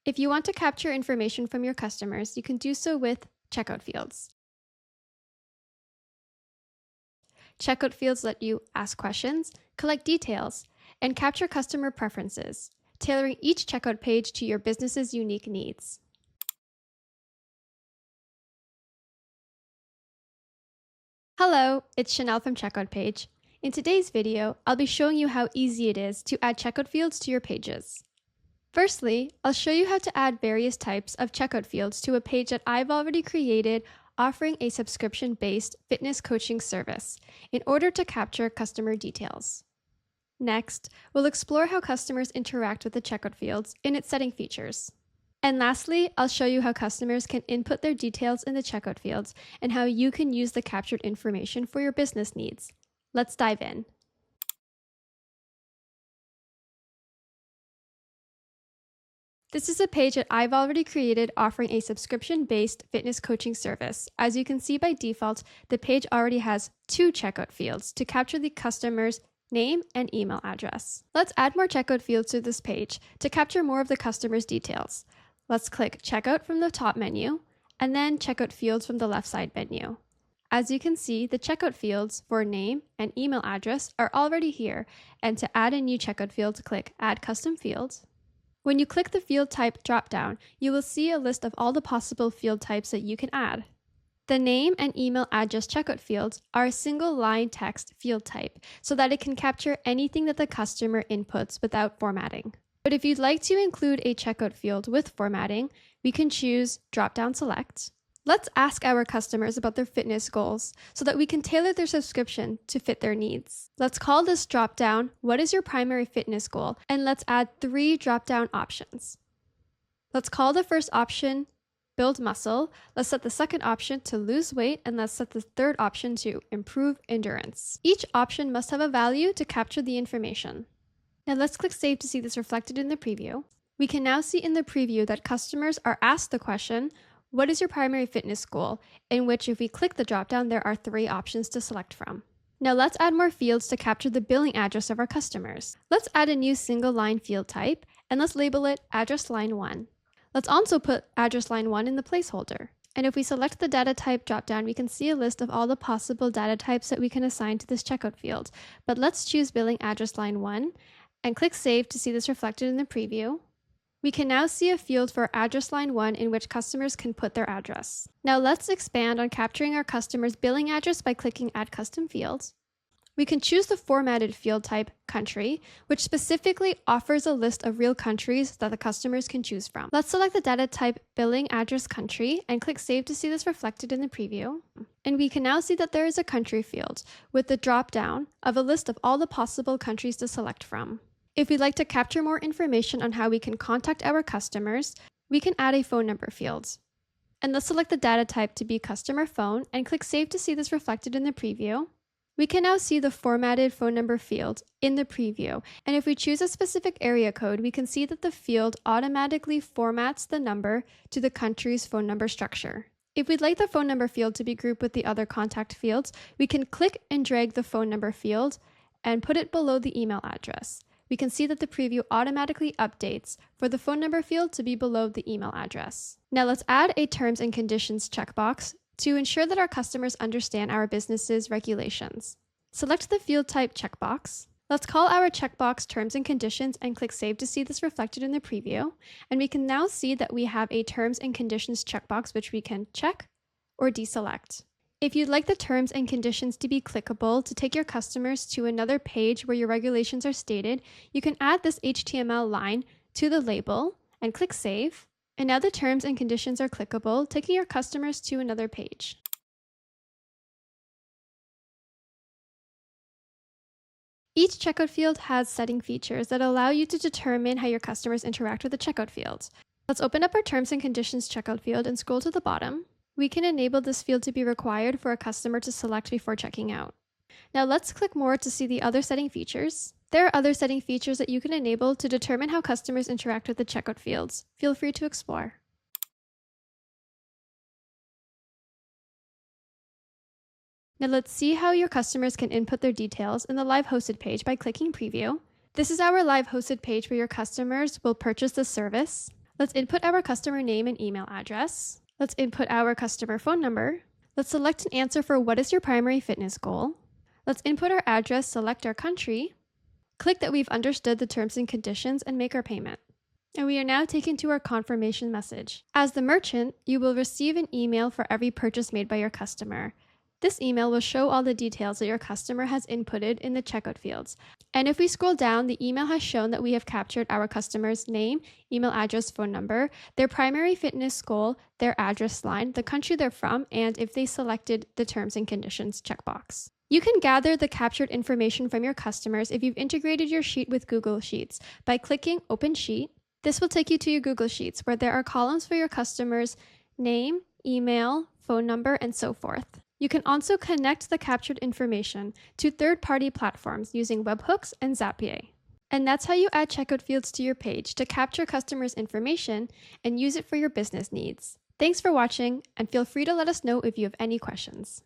If you want to capture information from your customers, you can do so with checkout fields. Checkout fields let you ask questions, collect details, and capture customer preferences, tailoring each checkout page to your business's unique needs. Hello, it's Chanel from Checkout Page. In today's video, I'll be showing you how easy it is to add checkout fields to your pages. Firstly, I'll show you how to add various types of checkout fields to a page that I've already created offering a subscription-based fitness coaching service in order to capture customer details. Next, we'll explore how customers interact with the checkout fields in its setting features. And lastly, I'll show you how customers can input their details in the checkout fields and how you can use the captured information for your business needs. Let's dive in. This is a page that I've already created offering a subscription-based fitness coaching service. As you can see by default, the page already has 2 checkout fields to capture the customer's name and email address. Let's add more checkout fields to this page to capture more of the customer's details. Let's click Checkout from the top menu and then Checkout Fields from the left side menu. As you can see, the checkout fields for name and email address are already here, and to add a new checkout field, click Add Custom Fields. When you click the field type dropdown, you will see a list of all the possible field types that you can add. The name and email address checkout fields are a single line text field type so that it can capture anything that the customer inputs without formatting. But if you'd like to include a checkout field with formatting, we can choose dropdown select. Let's ask our customers about their fitness goals so that we can tailor their subscription to fit their needs. Let's call this dropdown, What is your primary fitness goal? And let's add 3 dropdown options. Let's call the first option Build muscle. Let's set the second option to lose weight, and let's set the third option to improve endurance. Each option must have a value to capture the information. Now let's click Save to see this reflected in the preview. We can now see in the preview that customers are asked the question, what is your primary fitness goal? In which if we click the dropdown, there are 3 options to select from. Now let's add more fields to capture the billing address of our customers. Let's add a new single line field type, and let's label it Address Line 1. Let's also put Address Line 1 in the placeholder. And if we select the data type dropdown, we can see a list of all the possible data types that we can assign to this checkout field. But let's choose Billing Address Line 1 and click Save to see this reflected in the preview. We can now see a field for Address Line 1 in which customers can put their address. Now let's expand on capturing our customer's billing address by clicking Add Custom Fields. We can choose the formatted field type Country, which specifically offers a list of real countries that the customers can choose from. Let's select the data type Billing Address Country and click Save to see this reflected in the preview. And we can now see that there is a country field with the drop-down of a list of all the possible countries to select from. If we'd like to capture more information on how we can contact our customers, we can add a phone number field. And let's select the data type to be customer phone and click Save to see this reflected in the preview. We can now see the formatted phone number field in the preview, and if we choose a specific area code, we can see that the field automatically formats the number to the country's phone number structure. If we'd like the phone number field to be grouped with the other contact fields, we can click and drag the phone number field and put it below the email address. We can see that the preview automatically updates for the phone number field to be below the email address. Now let's add a Terms and Conditions checkbox to ensure that our customers understand our business's regulations. Select the field type checkbox. Let's call our checkbox Terms and Conditions and click Save to see this reflected in the preview. And we can now see that we have a Terms and Conditions checkbox which we can check or deselect. If you'd like the terms and conditions to be clickable to take your customers to another page where your regulations are stated, you can add this HTML line to the label and click Save. And now the terms and conditions are clickable, taking your customers to another page. Each checkout field has setting features that allow you to determine how your customers interact with the checkout field. Let's open up our Terms and Conditions checkout field and scroll to the bottom. We can enable this field to be required for a customer to select before checking out. Now let's click More to see the other setting features. There are other setting features that you can enable to determine how customers interact with the checkout fields. Feel free to explore. Now let's see how your customers can input their details in the live hosted page by clicking Preview. This is our live hosted page where your customers will purchase the service. Let's input our customer name and email address. Let's input our customer phone number. Let's select an answer for what is your primary fitness goal. Let's input our address, select our country. Click that we've understood the terms and conditions and make our payment. And we are now taken to our confirmation message. As the merchant, you will receive an email for every purchase made by your customer. This email will show all the details that your customer has inputted in the checkout fields. And if we scroll down, the email has shown that we have captured our customer's name, email address, phone number, their primary fitness goal, their address line, the country they're from, and if they selected the terms and conditions checkbox. You can gather the captured information from your customers if you've integrated your sheet with Google Sheets by clicking Open Sheet. This will take you to your Google Sheets where there are columns for your customers' name, email, phone number, and so forth. You can also connect the captured information to third-party platforms using Webhooks and Zapier. And that's how you add checkout fields to your page to capture customers' information and use it for your business needs. Thanks for watching, and feel free to let us know if you have any questions.